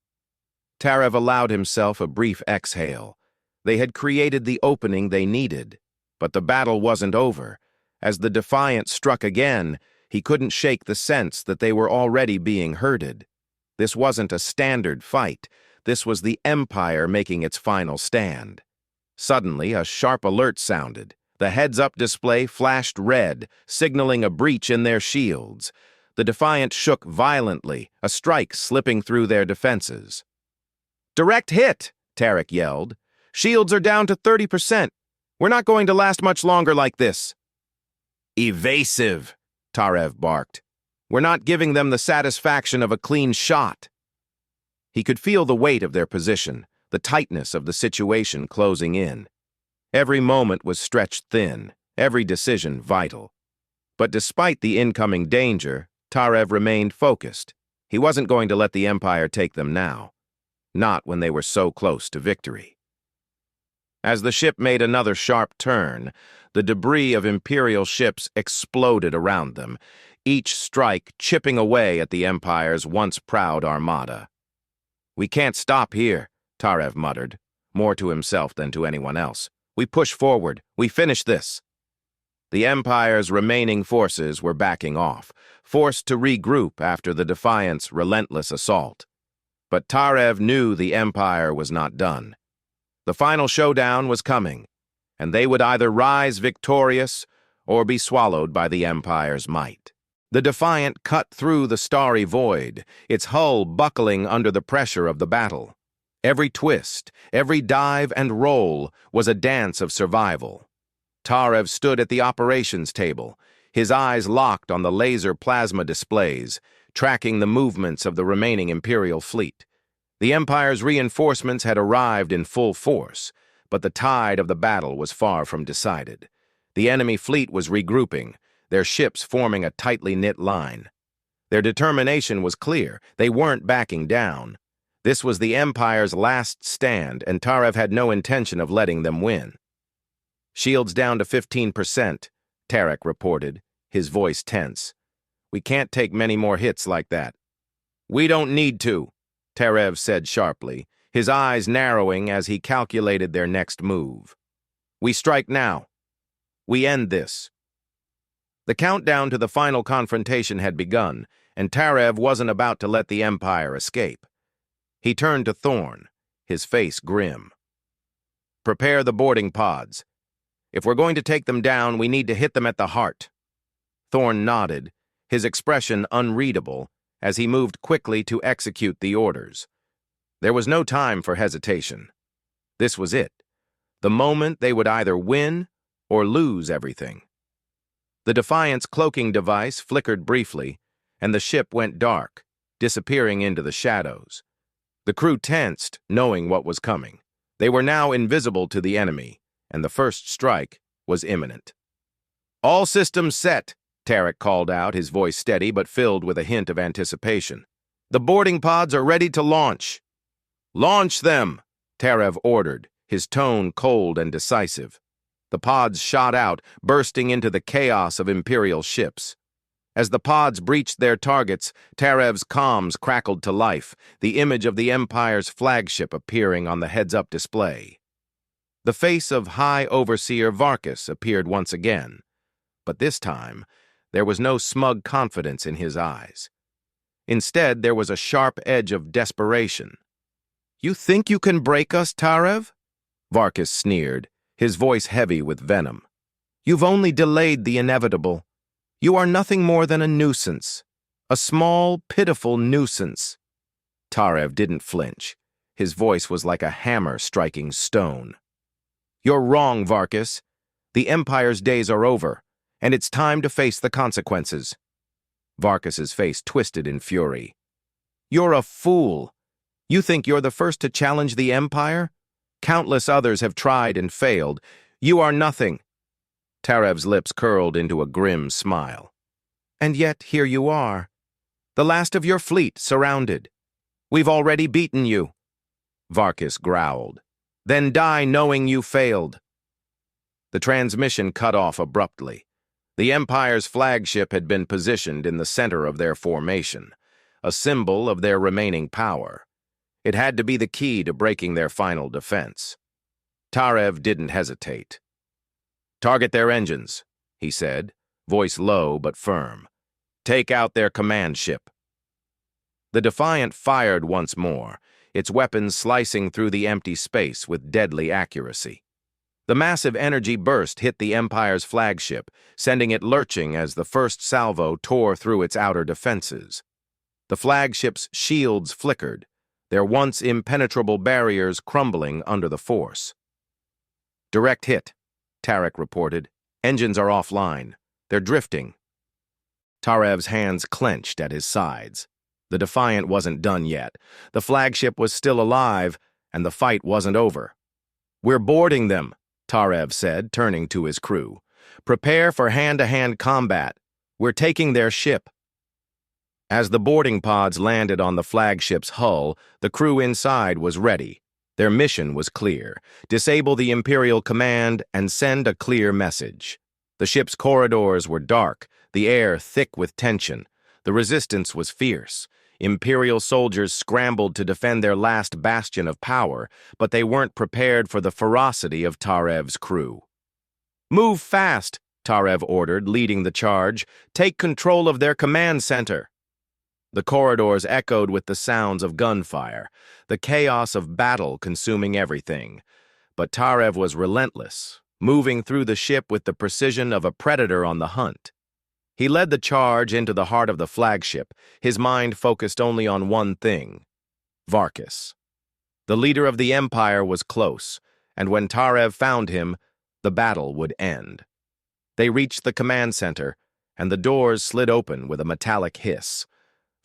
A: Tarev allowed himself a brief exhale. They had created the opening they needed. But the battle wasn't over. As the Defiant struck again, he couldn't shake the sense that they were already being herded. This wasn't a standard fight. This was the Empire making its final stand. Suddenly, a sharp alert sounded. The heads-up display flashed red, signaling a breach in their shields. The Defiant shook violently, a strike slipping through their defenses. "Direct hit!" Tarek yelled. "Shields are down to 30%. We're not going to last much longer like this." "Evasive!" Tarev barked. "We're not giving them the satisfaction of a clean shot." He could feel the weight of their position, the tightness of the situation closing in. Every moment was stretched thin, every decision vital. But despite the incoming danger, Tarev remained focused. He wasn't going to let the Empire take them now. Not when they were so close to victory. As the ship made another sharp turn, the debris of Imperial ships exploded around them, each strike chipping away at the Empire's once proud armada. "We can't stop here," Tarev muttered, more to himself than to anyone else. "We push forward. We finish this." The Empire's remaining forces were backing off, forced to regroup after the Defiant's relentless assault. But Tarev knew the Empire was not done. The final showdown was coming, and they would either rise victorious or be swallowed by the Empire's might. The Defiant cut through the starry void, its hull buckling under the pressure of the battle. Every twist, every dive and roll was a dance of survival. Tarev stood at the operations table, his eyes locked on the laser plasma displays, tracking the movements of the remaining Imperial fleet. The Empire's reinforcements had arrived in full force, but the tide of the battle was far from decided. The enemy fleet was regrouping, their ships forming a tightly knit line. Their determination was clear. They weren't backing down. This was the Empire's last stand, and Tarev had no intention of letting them win. "Shields down to 15%, Tarek reported, his voice tense. "We can't take many more hits like that." "We don't need to," Tarev said sharply, his eyes narrowing as he calculated their next move. "We strike now. We end this." The countdown to the final confrontation had begun, and Tarev wasn't about to let the Empire escape. He turned to Thorn, his face grim. "Prepare the boarding pods. If we're going to take them down, we need to hit them at the heart." Thorn nodded, his expression unreadable, as he moved quickly to execute the orders. There was no time for hesitation. This was it, the moment they would either win or lose everything. The Defiant's cloaking device flickered briefly, and the ship went dark, disappearing into the shadows. The crew tensed, knowing what was coming. They were now invisible to the enemy, and the first strike was imminent. "All systems set," Tarek called out, his voice steady but filled with a hint of anticipation. "The boarding pods are ready to launch." "Launch them," Tarev ordered, his tone cold and decisive. The pods shot out, bursting into the chaos of Imperial ships. As the pods breached their targets, Tarev's comms crackled to life, the image of the Empire's flagship appearing on the heads-up display. The face of High Overseer Varkas appeared once again, but this time there was no smug confidence in his eyes. Instead, there was a sharp edge of desperation. "You think you can break us, Tarev?" Varkas sneered, his voice heavy with venom. "You've only delayed the inevitable. You are nothing more than a nuisance. A small, pitiful nuisance." Tarev didn't flinch. His voice was like a hammer striking stone. "You're wrong, Varkas. The Empire's days are over, and it's time to face the consequences." Varkas's face twisted in fury. "You're a fool. You think you're the first to challenge the Empire? Countless others have tried and failed. You are nothing." Tarev's lips curled into a grim smile. "And yet here you are. The last of your fleet surrounded. We've already beaten you." Varkas growled. "Then die knowing you failed." The transmission cut off abruptly. The Empire's flagship had been positioned in the center of their formation, a symbol of their remaining power. It had to be the key to breaking their final defense. Tarev didn't hesitate. "Target their engines," he said, voice low but firm. "Take out their command ship." The Defiant fired once more, its weapons slicing through the empty space with deadly accuracy. The massive energy burst hit the Empire's flagship, sending it lurching as the first salvo tore through its outer defenses. The flagship's shields flickered, their once impenetrable barriers crumbling under the force. "Direct hit," Tarek reported. "Engines are offline. They're drifting." Tarev's hands clenched at his sides. The Defiant wasn't done yet. The flagship was still alive, and the fight wasn't over. "We're boarding them," Tarev said, turning to his crew. "Prepare for hand-to-hand combat. We're taking their ship." As the boarding pods landed on the flagship's hull, the crew inside was ready. Their mission was clear: disable the Imperial command and send a clear message. The ship's corridors were dark, the air thick with tension. The resistance was fierce. Imperial soldiers scrambled to defend their last bastion of power, but they weren't prepared for the ferocity of Tarev's crew. "Move fast," Tarev ordered, leading the charge. "Take control of their command center." The corridors echoed with the sounds of gunfire, the chaos of battle consuming everything. But Tarev was relentless, moving through the ship with the precision of a predator on the hunt. He led the charge into the heart of the flagship, his mind focused only on one thing: Varkas. The leader of the Empire was close, and when Tarev found him, the battle would end. They reached the command center, and the doors slid open with a metallic hiss.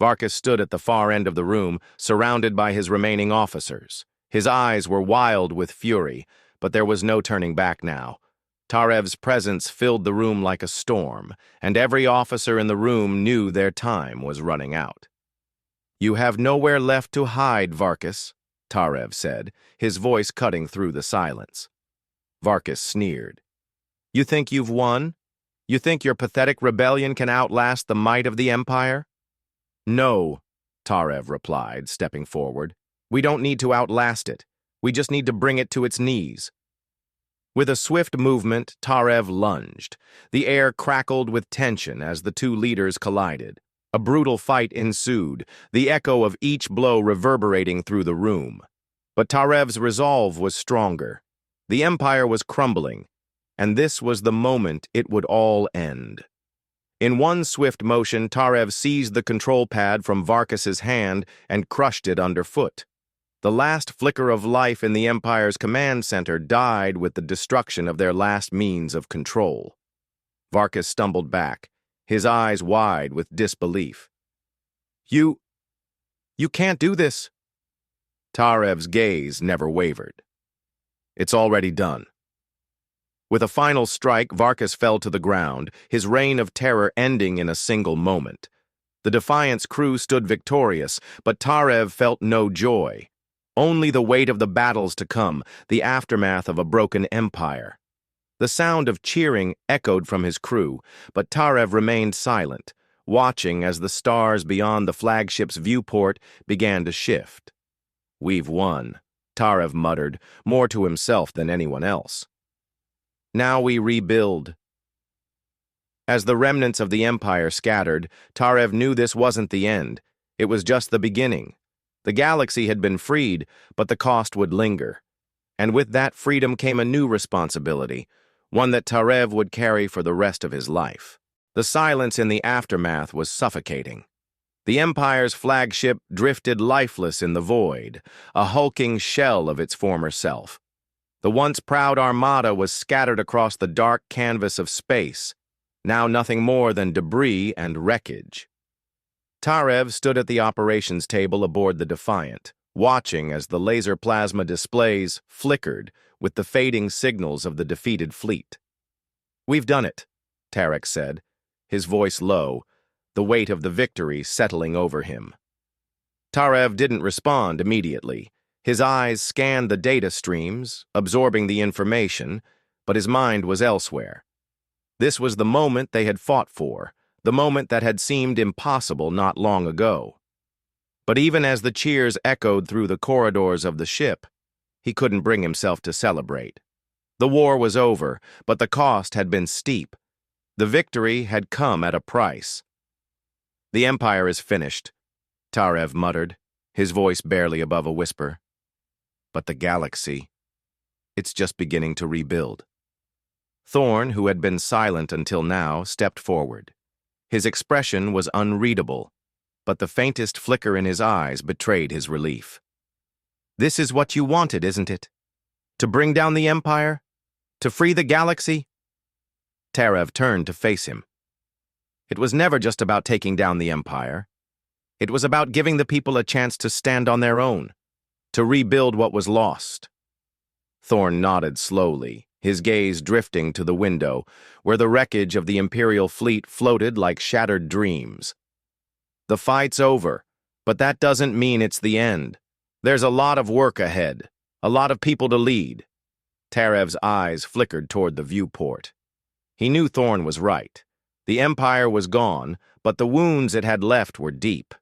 A: Varkas stood at the far end of the room, surrounded by his remaining officers. His eyes were wild with fury, but there was no turning back now. Tarev's presence filled the room like a storm, and every officer in the room knew their time was running out. "You have nowhere left to hide, Varkas," Tarev said, his voice cutting through the silence. Varkas sneered. "You think you've won? You think your pathetic rebellion can outlast the might of the Empire?" "No," Tarev replied, stepping forward. "We don't need to outlast it. We just need to bring it to its knees." With a swift movement, Tarev lunged. The air crackled with tension as the two leaders collided. A brutal fight ensued, the echo of each blow reverberating through the room. But Tarev's resolve was stronger. The Empire was crumbling, and this was the moment it would all end. In one swift motion, Tarev seized the control pad from Varkas's hand and crushed it underfoot. The last flicker of life in the Empire's command center died with the destruction of their last means of control. Varkas stumbled back, his eyes wide with disbelief. You can't do this." Tarev's gaze never wavered. "It's already done." With a final strike, Varkas fell to the ground, his reign of terror ending in a single moment. The Defiant's crew stood victorious, but Tarev felt no joy. Only the weight of the battles to come, the aftermath of a broken empire. The sound of cheering echoed from his crew, but Tarev remained silent, watching as the stars beyond the flagship's viewport began to shift. "We've won," Tarev muttered, more to himself than anyone else. "Now we rebuild." As the remnants of the Empire scattered, Tarev knew this wasn't the end. It was just the beginning. The galaxy had been freed, but the cost would linger. And with that freedom came a new responsibility, one that Tarev would carry for the rest of his life. The silence in the aftermath was suffocating. The Empire's flagship drifted lifeless in the void, a hulking shell of its former self. The once proud armada was scattered across the dark canvas of space, now nothing more than debris and wreckage. Tarev stood at the operations table aboard the Defiant, watching as the laser plasma displays flickered with the fading signals of the defeated fleet. "We've done it," Tarek said, his voice low, the weight of the victory settling over him. Tarev didn't respond immediately. His eyes scanned the data streams, absorbing the information, but his mind was elsewhere. This was the moment they had fought for, the moment that had seemed impossible not long ago. But even as the cheers echoed through the corridors of the ship, he couldn't bring himself to celebrate. The war was over, but the cost had been steep. The victory had come at a price. "The Empire is finished," Tarev muttered, his voice barely above a whisper. "But the galaxy, it's just beginning to rebuild." Thorn, who had been silent until now, stepped forward. His expression was unreadable, but the faintest flicker in his eyes betrayed his relief. "This is what you wanted, isn't it? To bring down the Empire? To free the galaxy?" Tarev turned to face him. "It was never just about taking down the Empire. It was about giving the people a chance to stand on their own, to rebuild what was lost." Thorn nodded slowly, his gaze drifting to the window, where the wreckage of the Imperial fleet floated like shattered dreams. "The fight's over, but that doesn't mean it's the end. There's a lot of work ahead, a lot of people to lead." Tarev's eyes flickered toward the viewport. He knew Thorn was right. The Empire was gone, but the wounds it had left were deep.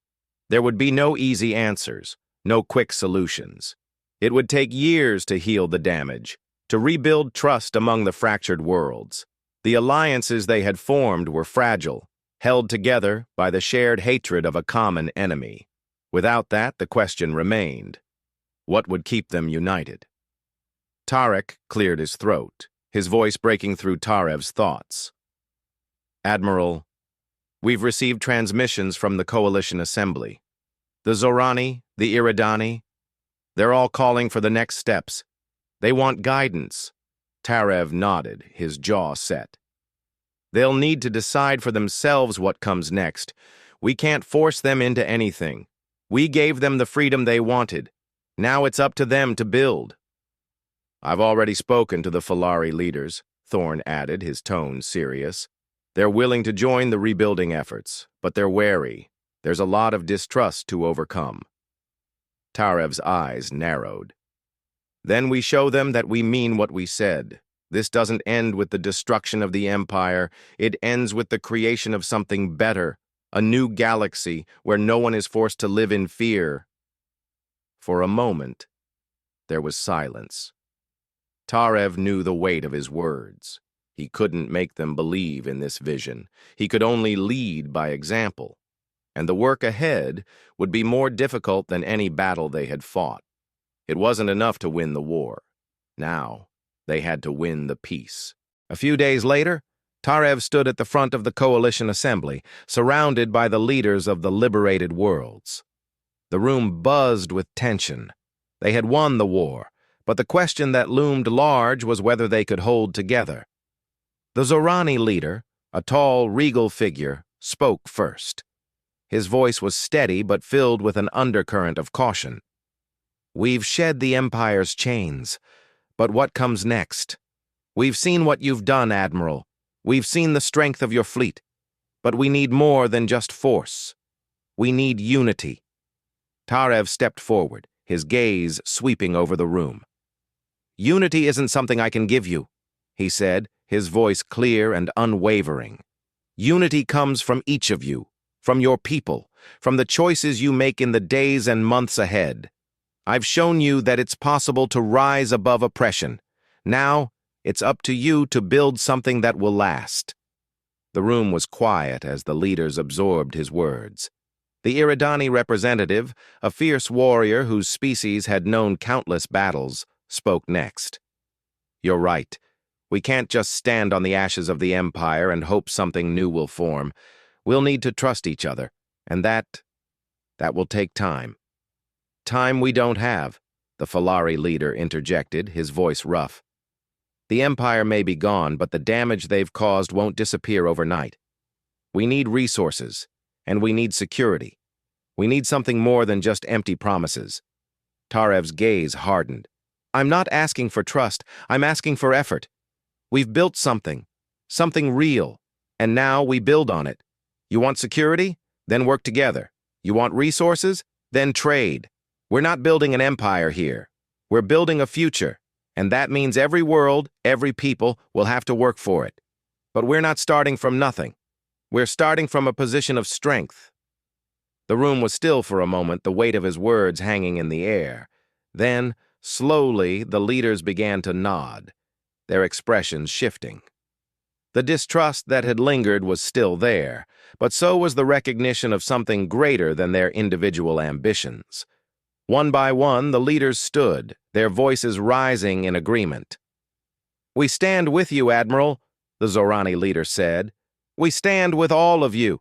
A: There would be no easy answers, no quick solutions. It would take years to heal the damage, to rebuild trust among the fractured worlds. The alliances they had formed were fragile, held together by the shared hatred of a common enemy. Without that, the question remained: what would keep them united? Tarek cleared his throat, his voice breaking through Tarev's thoughts. "Admiral, we've received transmissions from the Coalition Assembly. The Zorani, the Iridani, they're all calling for the next steps. They want guidance." Tarev nodded, his jaw set. "They'll need to decide for themselves what comes next. We can't force them into anything. We gave them the freedom they wanted. Now it's up to them to build." "I've already spoken to the Falari leaders," Thorn added, his tone serious. "They're willing to join the rebuilding efforts, but they're wary. There's a lot of distrust to overcome." Tarev's eyes narrowed. "Then we show them that we mean what we said. This doesn't end with the destruction of the Empire. It ends with the creation of something better, a new galaxy where no one is forced to live in fear." For a moment, there was silence. Tarev knew the weight of his words. He couldn't make them believe in this vision. He could only lead by example. And the work ahead would be more difficult than any battle they had fought. It wasn't enough to win the war. Now, they had to win the peace. A few days later, Tarev stood at the front of the Coalition Assembly, surrounded by the leaders of the liberated worlds. The room buzzed with tension. They had won the war, but the question that loomed large was whether they could hold together. The Zorani leader, a tall, regal figure, spoke first. His voice was steady but filled with an undercurrent of caution. "We've shed the Empire's chains, but what comes next? We've seen what you've done, Admiral. We've seen the strength of your fleet. But we need more than just force. We need unity. Tarev stepped forward, his gaze sweeping over the room. Unity isn't something I can give you, he said, his voice clear and unwavering. Unity comes from each of you, from your people, from the choices you make in the days and months ahead. I've shown you that it's possible to rise above oppression. Now, it's up to you to build something that will last. The room was quiet as the leaders absorbed his words. The Iridani representative, a fierce warrior whose species had known countless battles, spoke next. You're right. We can't just stand on the ashes of the Empire and hope something new will form. We'll need to trust each other, and that will take time. Time we don't have, the Falari leader interjected, his voice rough. The Empire may be gone, but the damage they've caused won't disappear overnight. We need resources, and we need security. We need something more than just empty promises. Tarev's gaze hardened. I'm not asking for trust, I'm asking for effort. We've built something real, and now we build on it. You want security? Then work together. You want resources? Then trade. We're not building an empire here. We're building a future, and that means every world, every people will have to work for it. But we're not starting from nothing. We're starting from a position of strength. The room was still for a moment, the weight of his words hanging in the air. Then, slowly, the leaders began to nod, their expressions shifting. The distrust that had lingered was still there, but so was the recognition of something greater than their individual ambitions. One by one, the leaders stood, their voices rising in agreement. We stand with you, Admiral, the Zorani leader said. We stand with all of you.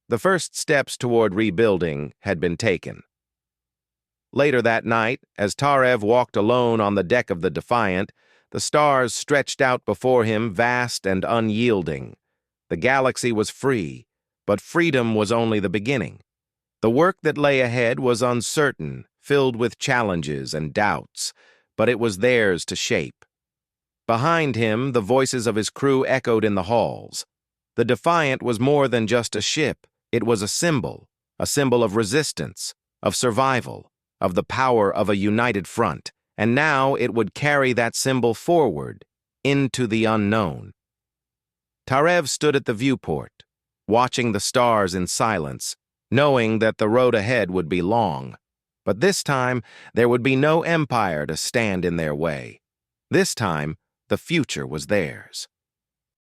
A: The first steps toward rebuilding had been taken. Later that night, as Tarev walked alone on the deck of the Defiant, the stars stretched out before him vast and unyielding. The galaxy was free, but freedom was only the beginning. The work that lay ahead was uncertain, filled with challenges and doubts, but it was theirs to shape. Behind him, the voices of his crew echoed in the halls. The Defiant was more than just a ship. It was a symbol of resistance, of survival, of the power of a united front, and now it would carry that symbol forward, into the unknown. Tarev stood at the viewport, watching the stars in silence, knowing that the road ahead would be long. But this time, there would be no empire to stand in their way. This time, the future was theirs.